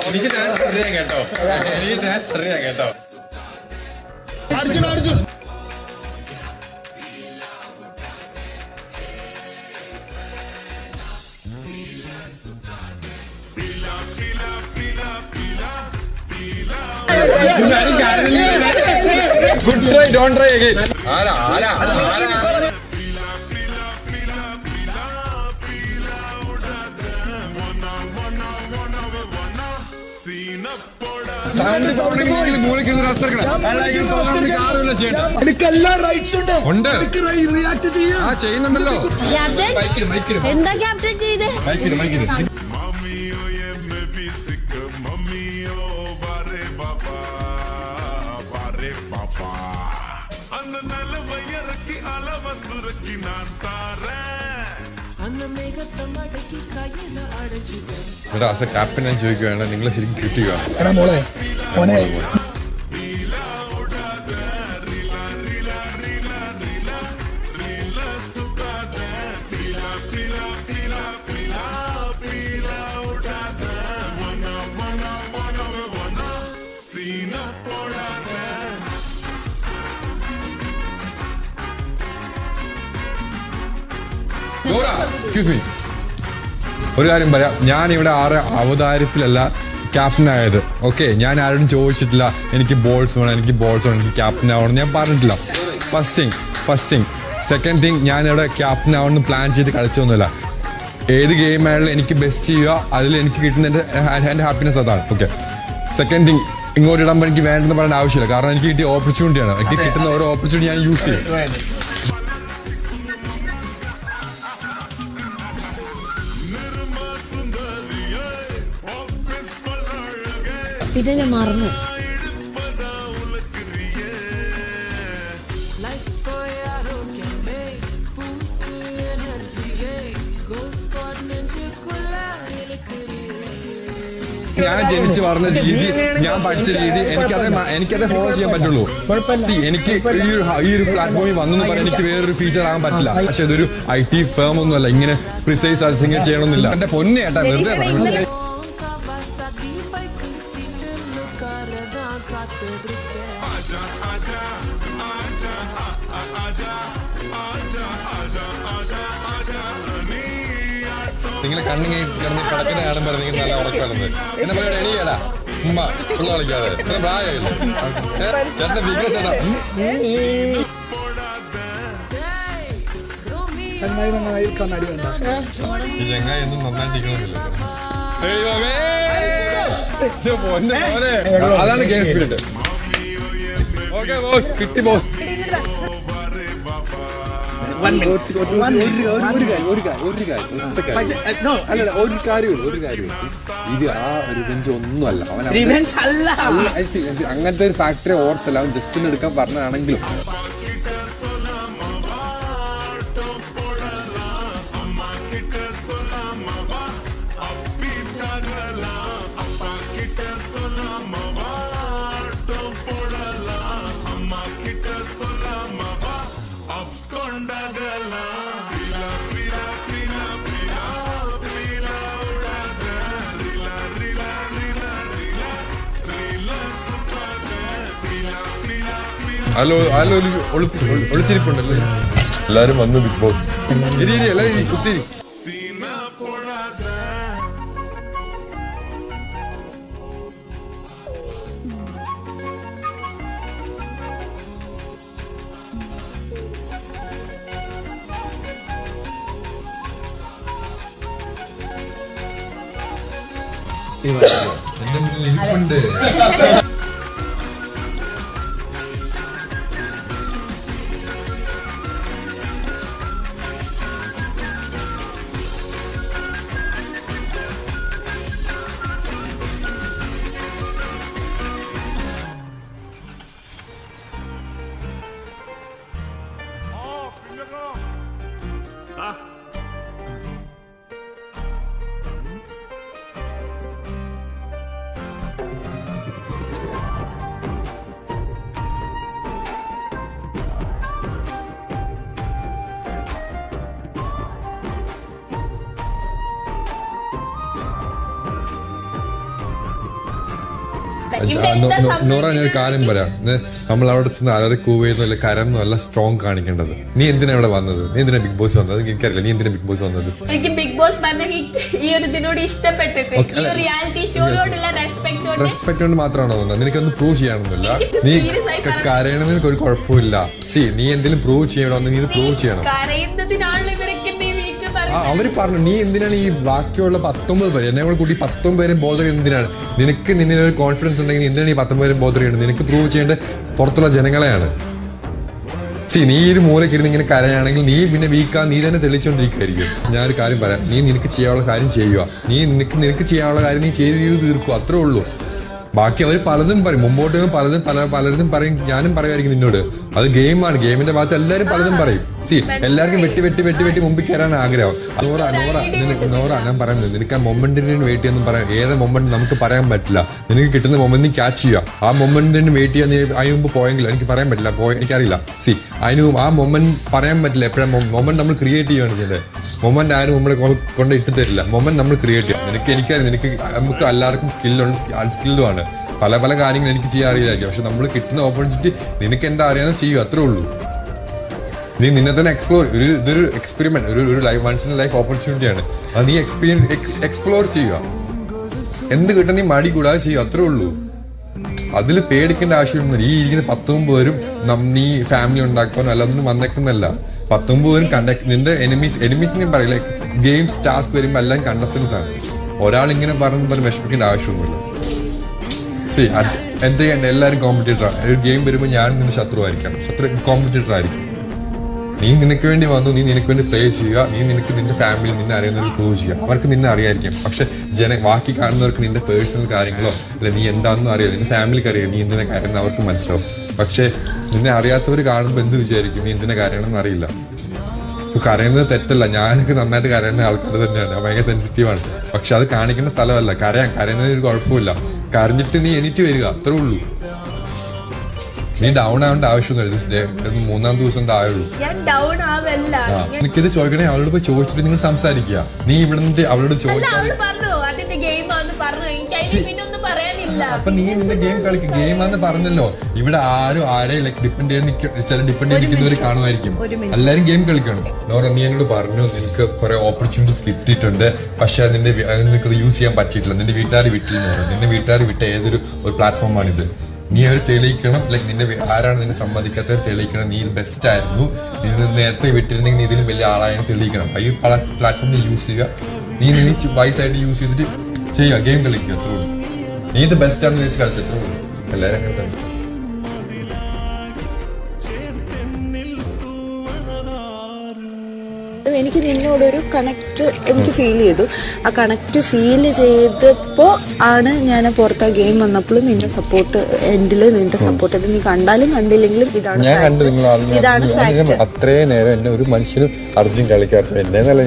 എനിക്ക് ഡാൻസ് അറിയാം കേട്ടോ, എനിക്ക് ഡാൻസ് അറിയാം കേട്ടോ. Arjun Arjun Good try, don't try again. ആരാ ആരാ ആരാ എനിക്കെല്ലാം റൈറ്റ്സ് ഉണ്ട്. റിയാക്ട് ചെയ്യാം. ചെയ്യുന്നുണ്ടല്ലോ. എന്താ ക്യാപ്റ്റൻ ചെയ്തേ? ക്യാപ്റ്റൻ ഞാൻ ചോദിക്കുകയാണ്, നിങ്ങൾ ശരിക്കും കിട്ടുക എടാ മോളെ മോനെ എക്സ്ക്യൂസ് മീ, ഒരു കാര്യം പറയാം. ഞാൻ ഇവിടെ അവതാരത്തിലല്ല ക്യാപ്റ്റൻ ആയത്. ഓക്കെ, ഞാൻ ആരോടും ചോദിച്ചിട്ടില്ല എനിക്ക് ബോൾസ് വേണം, എനിക്ക് ക്യാപ്റ്റൻ ആവണം ഞാൻ പറഞ്ഞിട്ടില്ല. First thing. സെക്കൻഡ് തിങ്, ഞാൻ ഇവിടെ ക്യാപ്റ്റൻ ആവണമെന്ന് പ്ലാൻ ചെയ്ത് കളിച്ചൊന്നുമില്ല. ഏത് ഗെയിം ആയാലും എനിക്ക് ബെസ്റ്റ് ചെയ്യുക, അതിൽ എനിക്ക് കിട്ടുന്ന എൻ്റെ ഹാപ്പിനെസ് അതാണ്. ഓക്കെ, സെക്കൻഡ് തിങ്, ഇങ്ങോട്ട് ഇടുമ്പോൾ എനിക്ക് വേണ്ടെന്ന് പറയേണ്ട ആവശ്യമില്ല. കാരണം എനിക്ക് കിട്ടിയ ഓപ്പർച്യൂണിറ്റിയാണ്. എനിക്ക് കിട്ടുന്ന ഓരോ ഓപ്പർച്യൂണിറ്റി ഞാൻ യൂസ് ചെയ്യും. പിന്നെ ഞാൻ മറന്നു. ഞാൻ ജനിച്ചു വളർന്ന രീതി, ഞാൻ പഠിച്ച രീതി, എനിക്കതേ ഫോളോ ചെയ്യാൻ പറ്റുള്ളൂ. എനിക്ക് ഈ ഒരു പ്ലാറ്റ്ഫോമിൽ വന്നെന്ന് പറയാൻ എനിക്ക് വേറൊരു ഫീച്ചർ ആകാൻ പറ്റില്ല. പക്ഷെ ഇതൊരു IT ഫേം ഒന്നുമല്ല, ഇങ്ങനെ പ്രിസൈസ് ഇങ്ങനെ ചെയ്യണമെന്നില്ല. എന്റെ പൊന്നെ ഏട്ടാ, വെറുതെ നിങ്ങളെ കണ്ണിങ്ങി കിടന്ന് കിടക്കുന്ന കാണുമ്പോൾ നിങ്ങൾ നല്ല ഉറക്കാണെന്ന് എന്നെ പറയുന്നത്. എണീയടാ ഉമ്മ ഫുള്ള് കളിക്കാതെ ഇത്ര പ്രായമില്ല. ചേട്ടന്റെ വീക്ക്നെസ് ഏതാ? ചങ്ങായി നന്നായി കണ്ണാടി വേണ്ട. ഈ ചങ്ങായി ഒന്നും നന്നായിട്ടിരിക്കണമെന്നില്ല. അതാണ് ഗെയിം സ്പിരിറ്റ്. ഓക്കെ ബോസ്, കിട്ടി ബോസ്. ഒരു കാര്യമുള്ളൂ, ഇത് ആ റിവെഞ്ച് ഒന്നുമല്ല. അവൻ അങ്ങനത്തെ ഒരു ഫാക്ടറി ഓർത്തല്ല, അവൻ ജസ്റ്റ് ഒന്ന് എടുക്കാൻ പറഞ്ഞാണെങ്കിലും ഒളിച്ചിരിപ്പുണ്ടല്ലോ. എല്ലാരും വന്നു ബിഗ് ബോസ്. എല്ലാരും കുത്തിരി. എന്റെ മുന്നിൽ ഇരിപ്പുണ്ട്. നോറ ഞാൻ ഒരു കാര്യം പറയാം, നമ്മൾ അവിടെ ചെന്ന് അലറി കൂവുന്നോ അല്ല കരന്നോ അല്ല സ്ട്രോങ് കാണിക്കേണ്ടത്. നീ എന്തിനാ ഇവിടെ വന്നത്? നീ എന്തിനാ ബിഗ് ബോസ് വന്നത്? എനിക്കറിയില്ല നീ എന്തിനാ ബിഗ് ബോസ് വന്നത്. എനിക്ക് ബിഗ് ബോസ് ഈ ഒരു ഇതിനോട് ഇഷ്ടപ്പെട്ടിട്ട് ഈ റിയാലിറ്റി ഷോയോടുള്ള റെസ്പെക്ട് കൊണ്ട് മാത്രമാണോ വന്നത്? നിനക്കൊന്നും പ്രൂവ് ചെയ്യാനൊന്നുമില്ല. നീ കരയണതിന് ഒരു കുഴപ്പമില്ല. നീ എന്തെങ്കിലും പ്രൂവ് ചെയ്യണമെന്ന് നീ പ്രൂവ് ചെയ്യണം. കരയുന്നതിനാണ് ഇവരൊക്കെ അവര് പറഞ്ഞു നീ എന്തിനാണ് ഈ ബാക്കിയുള്ള 19 പേര് എന്നെ കൂടെ കൂട്ടി 19 പേരും ബോധർ എന്തിനാണ്? നിനക്ക് നിന്നെ ഒരു കോൺഫിഡൻസ് ഉണ്ടെങ്കിൽ എന്തിനാണ് ഈ 19 പേരും ബോധർ ചെയ്യുന്നത്? നിനക്ക് പ്രൂവ് ചെയ്യേണ്ടത് പുറത്തുള്ള ജനങ്ങളെയാണ്. നീ ഒരു മൂലക്കിരുന്ന് ഇങ്ങനെ കരയാണെങ്കിൽ നീ പിന്നെ നീ തന്നെ തെളിച്ചുകൊണ്ടിരിക്കുകയായിരിക്കും. ഞാനൊരു കാര്യം പറയാം, നിനക്ക് ചെയ്യാനുള്ള കാര്യം ചെയ്യുക. നിനക്ക് ചെയ്യാനുള്ള കാര്യം നീ ചെയ്ത് തീർക്കുക, അത്രേ ഉള്ളൂ. ബാക്കി അവർ പലതും പറയും, മുമ്പോട്ട് പലരും പറയും. ഞാനും പറയുമായിരിക്കും നിന്നോട്, അത് ഗെയിമാണ്. ഗെയിമിന്റെ ഭാഗത്ത് എല്ലാവരും പലതും പറയും. എല്ലാവർക്കും വെട്ടി മുമ്പിൽ കയറാൻ ആഗ്രഹം. നോറ ഞാൻ പറയുന്നത്, നിനക്ക് ആ മൊമെന്റിന് വെയിറ്റ് ചെയ്യാൻ പറയാം. ഏത് മൊമെന്റ് നമുക്ക് പറയാൻ പറ്റില്ല. നിനക്ക് കിട്ടുന്ന മൊമെന്റ് ക്യാച്ച് ചെയ്യുക. ആ മൊമെന്റിന് വെയിറ്റ് ചെയ്യാൻ അതിന് മുമ്പ് പോയെങ്കിൽ എനിക്ക് പറയാൻ പറ്റില്ല, എനിക്കറിയില്ല. ആ മൊമെന്റ് പറയാൻ പറ്റില്ല. എപ്പോഴും മൊമെന്റ് നമ്മൾ ക്രിയേറ്റ് ചെയ്യുകയാണ് ചെയ്യേണ്ടത്. മൊമെന്റ് ആരും നമ്മളെ കൊണ്ട് ഇട്ട് തരില്ല. മൊമെന്റ് നമ്മൾ ക്രിയേറ്റ് ചെയ്യാം. എനിക്കറിയാം, നമുക്ക് എല്ലാവർക്കും സ്കില്ലും ആണ്. പല കാര്യങ്ങൾ എനിക്ക് ചെയ്യാൻ അറിയില്ലായിരിക്കും. പക്ഷെ നമ്മൾ കിട്ടുന്ന ഓപ്പർച്യൂണിറ്റി നിനക്ക് എന്താ അറിയാമെന്ന് ചെയ്യുക, അത്രേ ഉള്ളൂ. നീ നിന്നെ തന്നെ എക്സ്പ്ലോർ. ഇതൊരു എക്സ്പെരിമെന്റ്, ഒരു വൺസ് ഇൻ ലൈഫ് ഓപ്പർച്യൂണിറ്റിയാണ്. അത് നീ എക്സ്പ്ലോർ ചെയ്യുക. എന്ത് കിട്ടും നീ മടി കൂടാതെ ചെയ്യുക, അത്രേ ഉള്ളൂ. അതിൽ പേടിക്കേണ്ട ആവശ്യമൊന്നുമില്ല. ഈ ഇരിക്കുന്ന 19 പേരും നീ ഫാമിലി ഉണ്ടാക്കാനോ അല്ലാതൊന്നും വന്നേക്കുന്നല്ല. 19 പേരും നിന്റെ എനിമീസ് ഞാൻ പറയില്ല. ഗെയിംസ് ടാസ്ക് വരുമ്പോൾ എല്ലാം കണ്ടസ്റ്റൻസ് ആണ്. ഒരാൾ ഇങ്ങനെ പറഞ്ഞ് വിഷമിക്കേണ്ട ആവശ്യമൊന്നുമില്ല. എല്ലാവരും കോമ്പറ്റീറ്ററാണ്. ഒരു ഗെയിം വരുമ്പോൾ ഞാൻ നിന്റെ ശത്രുവായിരിക്കാം, കോമ്പറ്റീറ്റർ ആയിരിക്കും. നീ നിനക്ക് വേണ്ടി വന്നു, നീ നിനക്ക് വേണ്ടി പ്ലേ ചെയ്യുക. നിന്റെ ഫാമിലി നിന്നെ അറിയുന്നവർ പ്രൂവ് ചെയ്യുക. അവർക്ക് നിന്നെ അറിയായിരിക്കും. പക്ഷെ ബാക്കി കാണുന്നവർക്ക് നിന്റെ പേഴ്സണൽ കാര്യങ്ങളോ അല്ലെ നീ എന്താണെന്നും അറിയില്ല. നിന്റെ ഫാമിലിക്ക് അറിയാം നീ എന്തിനാ കാര്യമെന്ന് അവർക്ക് മനസ്സിലാവും. പക്ഷെ നിന്നെ അറിയാത്തവർ കാണുമ്പോൾ എന്ത് വിചാരിക്കും? നീ എന്തിനാ കാര്യമാണെന്ന് അറിയില്ല. കരയുന്നത് തെറ്റല്ല. ഞാനൊക്കെ നന്നായിട്ട് കരയുന്ന ആൾക്കാർ തന്നെയാണ്, ഭയങ്കര സെൻസിറ്റീവാണ്. പക്ഷെ അത് കാണിക്കേണ്ട സ്ഥലമല്ല. കരയുന്നതിന് ഒരു കുഴപ്പമില്ല. കരഞ്ഞിട്ട് നീ എണീറ്റ് വരിക, അത്രേ ഉള്ളൂ. നീ ഡൗൺ ആവേണ്ട ആവശ്യമൊന്നുമില്ല. 3-ാം ദിവസം എന്താ ആയുള്ളൂ. എനിക്കിത് ചോദിക്കണേ അവളോട് പോയി ചോദിച്ചിട്ട് നിങ്ങൾ സംസാരിക്കുക. നീ ഇവിടെ നിന്ന് അവളോട് അപ്പൊ നീ നിന്റെ ഗെയിം കളിക്കുക. ഗെയിമാന്ന് പറഞ്ഞല്ലോ. ഇവിടെ ആരും ആരെയും ഡിപ്പെൻഡ് ചെയ്തിരിക്കുന്നവർ കാണുമായിരിക്കും. എല്ലാരും ഗെയിം കളിക്കണം. നോറ നീ എന്നോട് പറഞ്ഞു നിനക്ക് കുറെ ഓപ്പർച്യൂണിറ്റീസ് കിട്ടിയിട്ടുണ്ട്, പക്ഷെ നിനക്ക് യൂസ് ചെയ്യാൻ പറ്റിയിട്ടില്ല. നിന്റെ വീട്ടുകാർ വിട്ടില്ലെന്ന് പറഞ്ഞു. നിന്റെ വീട്ടുകാർ വിട്ട ഏതൊരു പ്ലാറ്റ്ഫോമാണിത്. നീ അത് തെളിയിക്കണം. നിന്റെ ആരാണ് നിന്നെ സമ്മതിക്കാത്തവർ തെളിയിക്കണം. നീ ഇത് ബെസ്റ്റ് ആയിരുന്നു, നീ നേരത്തെ വിട്ടിരുന്നെങ്കിൽ നീ ഇതിലും വലിയ ആളായാണ് തെളിയിക്കണം. ഈ പ്ലാറ്റ്ഫോം യൂസ് ചെയ്യുക. നീ വൈസായിട്ട് യൂസ് ചെയ്തിട്ട് ചെയ്യുക, ഗെയിം കളിക്കുക, അത്രേ ഉള്ളൂ. നീ ഇത് ബെസ്റ്റ് ആണെന്ന് വെച്ച് കളിച്ചത്രേ ഉള്ളൂ. എല്ലാവരും അങ്ങനെ തന്നെ. എനിക്ക് നിന്നോടൊരു കണക്ട് എനിക്ക് ഫീൽ ചെയ്തു. ആ കണക്ട് ഫീൽ ചെയ്തപ്പോൾ ആണ് ഞാൻ പുറത്ത് ഗെയിം വന്നപ്പോഴും നിന്റെ സപ്പോർട്ട് നിന്റെ സപ്പോർട്ട് നീ കണ്ടാലും കണ്ടില്ലെങ്കിലും ഞാൻ കണ്ടു. നിങ്ങൾ അത്രയും നേരം എന്നെ ഒരു മനുഷ്യനും അർജുൻ കളിക്കാത്ത എന്നെന്നല്ല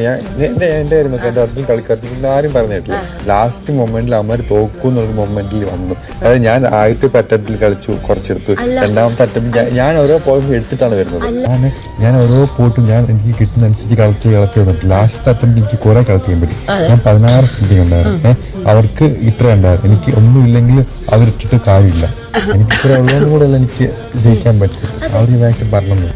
എന്റെ ആയിരുന്നു എന്റെ അർജുൻ കളിക്കാത്ത ആരും പറഞ്ഞിട്ടില്ല. ലാസ്റ്റ് മൊമെന്റിൽ അമ്മ തോക്കും എന്നുള്ള മൊമെന്റിൽ വന്നു. അതായത് ഞാൻ ആദ്യത്തെ അറ്റംപ്റ്റിൽ കളിച്ചു, കുറച്ചെടുത്തു. രണ്ടാമത്തെ അറ്റംപ്റ്റ് ഞാൻ ഓരോ പോയിന്റ് എടുത്തിട്ടാണ് വരുന്നത്. ഞാൻ ഓരോ പോട്ടും എനിക്ക് കിട്ടുന്ന അനുസരിച്ച് കളിച്ച് വന്നിട്ട് ലാസ്റ്റ് അറ്റംപ്റ്റ് എനിക്ക് കുറെ കളിക്കാൻ പറ്റും. ഞാൻ 16 സ്കില്ലിംഗ് ഉണ്ടായിരുന്നു. അവർക്ക് ഇത്ര ഉണ്ടായിരുന്നു. എനിക്ക് ഒന്നുമില്ലെങ്കിൽ അവരിട്ടിട്ട് കാര്യമില്ല. എനിക്ക് ഇത്ര ഉള്ളതുകൊണ്ട് കൂടെ എനിക്ക് ജയിക്കാൻ പറ്റും. അവർ ഇതായിട്ട് പറഞ്ഞു.